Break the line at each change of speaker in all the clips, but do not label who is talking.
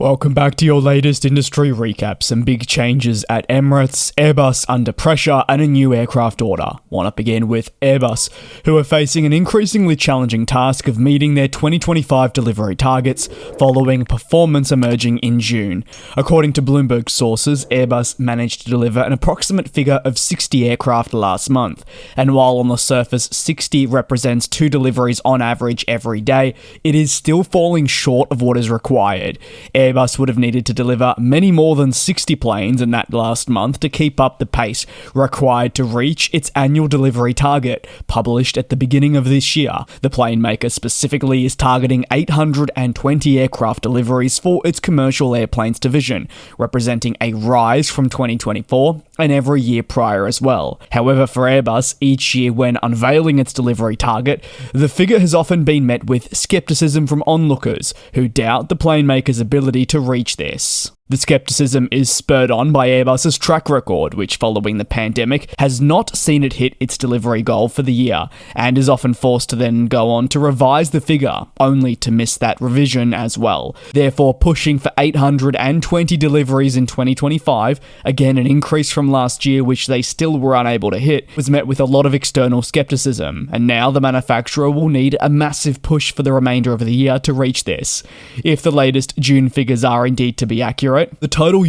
Welcome back to your latest industry recap. Some big changes at Emirates, Airbus under pressure, and a new aircraft order. Want to begin with Airbus, who are facing an increasingly challenging task of meeting their 2025 delivery targets following performance emerging in June. According to Bloomberg sources, Airbus managed to deliver an approximate figure of 60 aircraft last month, and while on the surface 60 represents 2 deliveries on average every day, it is still falling short of what is required. Airbus would have needed to deliver many more than 60 planes in that last month to keep up the pace required to reach its annual delivery target, published at the beginning of this year. The plane maker specifically is targeting 820 aircraft deliveries for its commercial airplanes division, representing a rise from 2024 and every year prior as well. However, for Airbus, each year when unveiling its delivery target, the figure has often been met with skepticism from onlookers who doubt the plane maker's ability to reach this. The skepticism is spurred on by Airbus's track record, which following the pandemic has not seen it hit its delivery goal for the year, and is often forced to then go on to revise the figure, only to miss that revision as well. Therefore, pushing for 820 deliveries in 2025, again an increase from last year which they still were unable to hit, was met with a lot of external skepticism, and now the manufacturer will need a massive push for the remainder of the year to reach this. If the latest June figures are indeed to be accurate, the total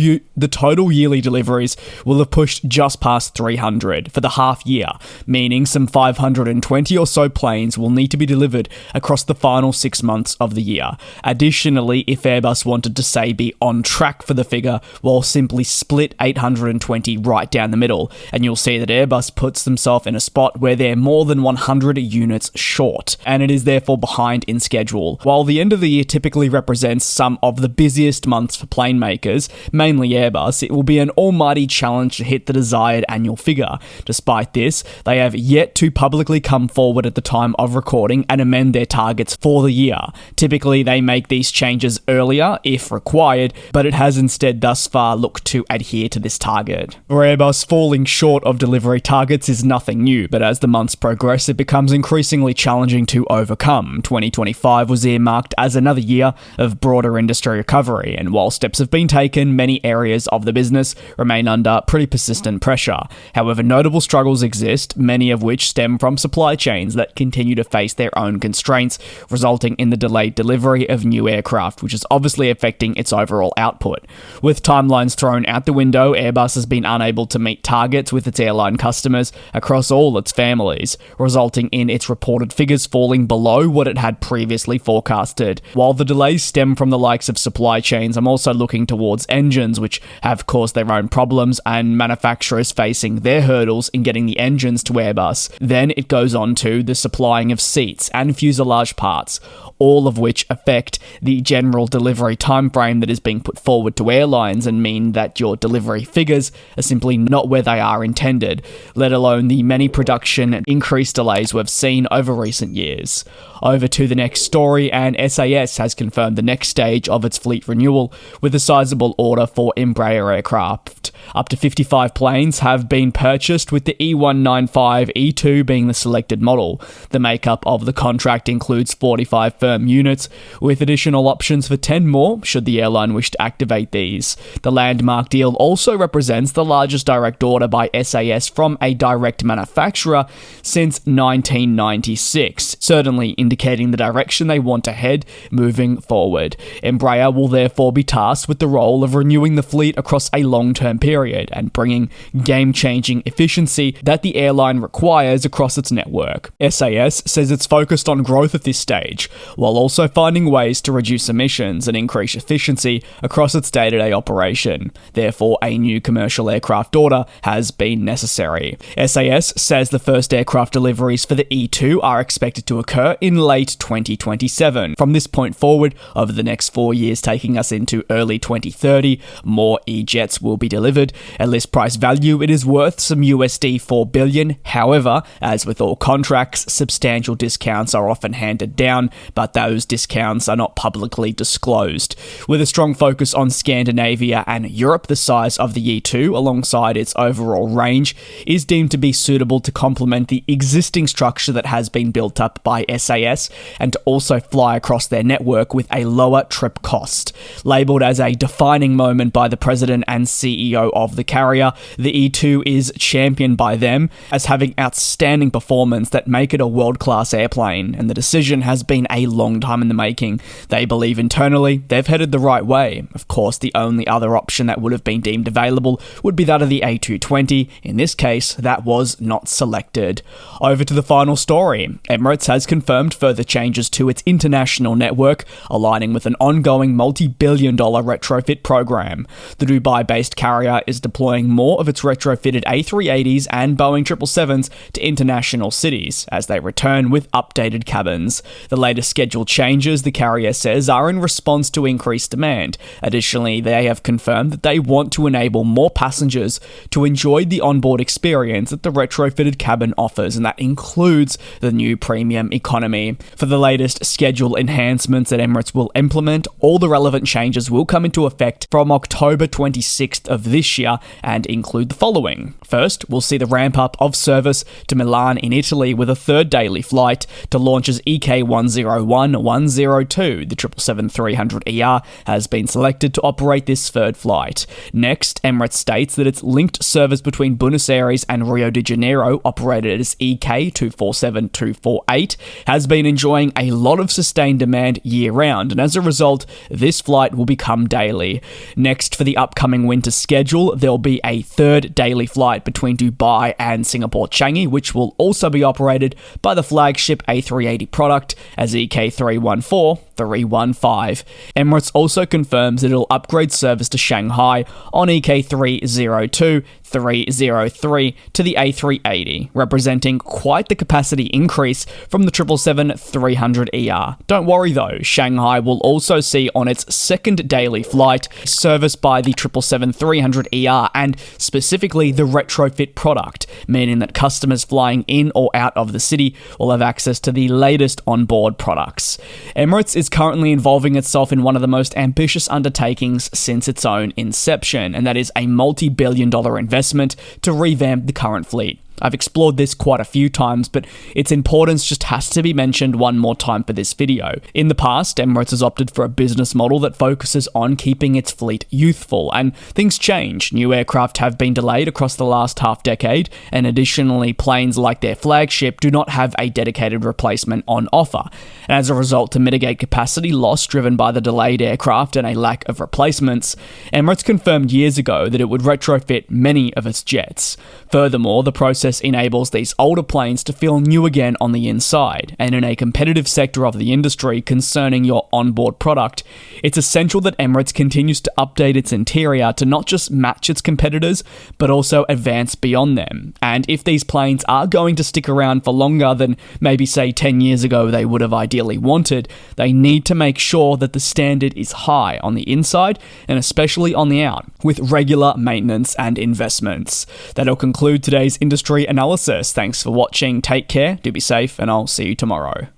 yearly deliveries will have pushed just past 300 for the half year, meaning some 520 or so planes will need to be delivered across the final 6 months of the year. Additionally, if Airbus wanted to say be on track for the figure, well, simply split 820 right down the middle, and you'll see that Airbus puts themselves in a spot where they're more than 100 units short, and it is therefore behind in schedule. While the end of the year typically represents some of the busiest months for plane makers, mainly Airbus, it will be an almighty challenge to hit the desired annual figure. Despite this, they have yet to publicly come forward at the time of recording and amend their targets for the year. Typically, they make these changes earlier if required, but it has instead thus far looked to adhere to this target. For Airbus, falling short of delivery targets is nothing new, but as the months progress, it becomes increasingly challenging to overcome. 2025 was earmarked as another year of broader industry recovery, and while steps have been taken, many areas of the business remain under pretty persistent pressure. However, notable struggles exist, many of which stem from supply chains that continue to face their own constraints, resulting in the delayed delivery of new aircraft, which is obviously affecting its overall output. With timelines thrown out the window, Airbus has been unable to meet targets with its airline customers across all its families, resulting in its reported figures falling below what it had previously forecasted. While the delays stem from the likes of supply chains, I'm also looking towards engines, which have caused their own problems, and manufacturers facing their hurdles in getting the engines to Airbus. Then it goes on to the supplying of seats and fuselage parts, all of which affect the general delivery timeframe that is being put forward to airlines and mean that your delivery figures are simply not where they are intended, let alone the many production and increased delays we've seen over recent years. Over to the next story, and SAS has confirmed the next stage of its fleet renewal with a sizable order for Embraer aircraft. Up to 55 planes have been purchased, with the E195-E2 being the selected model. The makeup of the contract includes 45 firm units, with additional options for 10 more should the airline wish to activate these. The landmark deal also represents the largest direct order by SAS from a direct manufacturer since 1996, certainly indicating the direction they want to head moving forward. Embraer will therefore be tasked with the role of renewing the fleet across a long-term period and bringing game-changing efficiency that the airline requires across its network. SAS says it's focused on growth at this stage, while also finding ways to reduce emissions and increase efficiency across its day-to-day operation. Therefore, a new commercial aircraft order has been necessary. SAS says the first aircraft deliveries for the E2 are expected to occur in late 2027. From this point forward, over the next 4 years taking us into early 2030, more E-jets will be delivered, delivered. At list price value, it is worth some USD 4 billion. However, as with all contracts, substantial discounts are often handed down, but those discounts are not publicly disclosed. With a strong focus on Scandinavia and Europe, the size of the E2, alongside its overall range, is deemed to be suitable to complement the existing structure that has been built up by SAS and to also fly across their network with a lower trip cost. Labelled as a defining moment by the president and CEO of the carrier, the E2 is championed by them as having outstanding performance that make it a world-class airplane, and the decision has been a long time in the making. They believe internally they've headed the right way. Of course, the only other option that would have been deemed available would be that of the A220. In this case, that was not selected. Over to the final story. Emirates has confirmed further changes to its international network, aligning with an ongoing multi-billion-dollar retrofit program. The Dubai-based carrier is deploying more of its retrofitted A380s and Boeing 777s to international cities as they return with updated cabins. The latest schedule changes, the carrier says, are in response to increased demand. Additionally, they have confirmed that they want to enable more passengers to enjoy the onboard experience that the retrofitted cabin offers, and that includes the new premium economy. For the latest schedule enhancements that Emirates will implement, all the relevant changes will come into effect from October 26th of this year and include the following. First, we'll see the ramp up of service to Milan in Italy with a third daily flight to launches EK101-102. The 777-300ER has been selected to operate this third flight. Next, Emirates states that its linked service between Buenos Aires and Rio de Janeiro, operated as EK247-248, has been enjoying a lot of sustained demand year-round, and as a result, this flight will become daily. Next, for the upcoming winter schedule, there'll be a third daily flight between Dubai and Singapore Changi, which will also be operated by the flagship A380 product as EK314-315. Emirates also confirms that it'll upgrade service to Shanghai on EK302-303 to the A380, representing quite the capacity increase from the 777-300ER. Don't worry though, Shanghai will also see on its second daily flight service by the 777-300ER and specifically the retrofit product, meaning that customers flying in or out of the city will have access to the latest onboard products. Emirates is currently involving itself in one of the most ambitious undertakings since its own inception, and that is a multi-billion-dollar investment to revamp the current fleet. I've explored this quite a few times, but its importance just has to be mentioned one more time for this video. In the past, Emirates has opted for a business model that focuses on keeping its fleet youthful, and things change. New aircraft have been delayed across the last half-decade, and additionally, planes like their flagship do not have a dedicated replacement on offer. And as a result, to mitigate capacity loss driven by the delayed aircraft and a lack of replacements, Emirates confirmed years ago that it would retrofit many of its jets. Furthermore, the process enables these older planes to feel new again on the inside, and in a competitive sector of the industry concerning your onboard product, it's essential that Emirates continues to update its interior to not just match its competitors, but also advance beyond them. And if these planes are going to stick around for longer than maybe say 10 years ago they would have ideally wanted, they need to make sure that the standard is high on the inside and especially on the out, with regular maintenance and investments. That'll conclude today's industry analysis. Thanks for watching, take care, do be safe, and I'll see you tomorrow.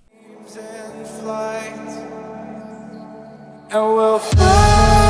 And we'll fly.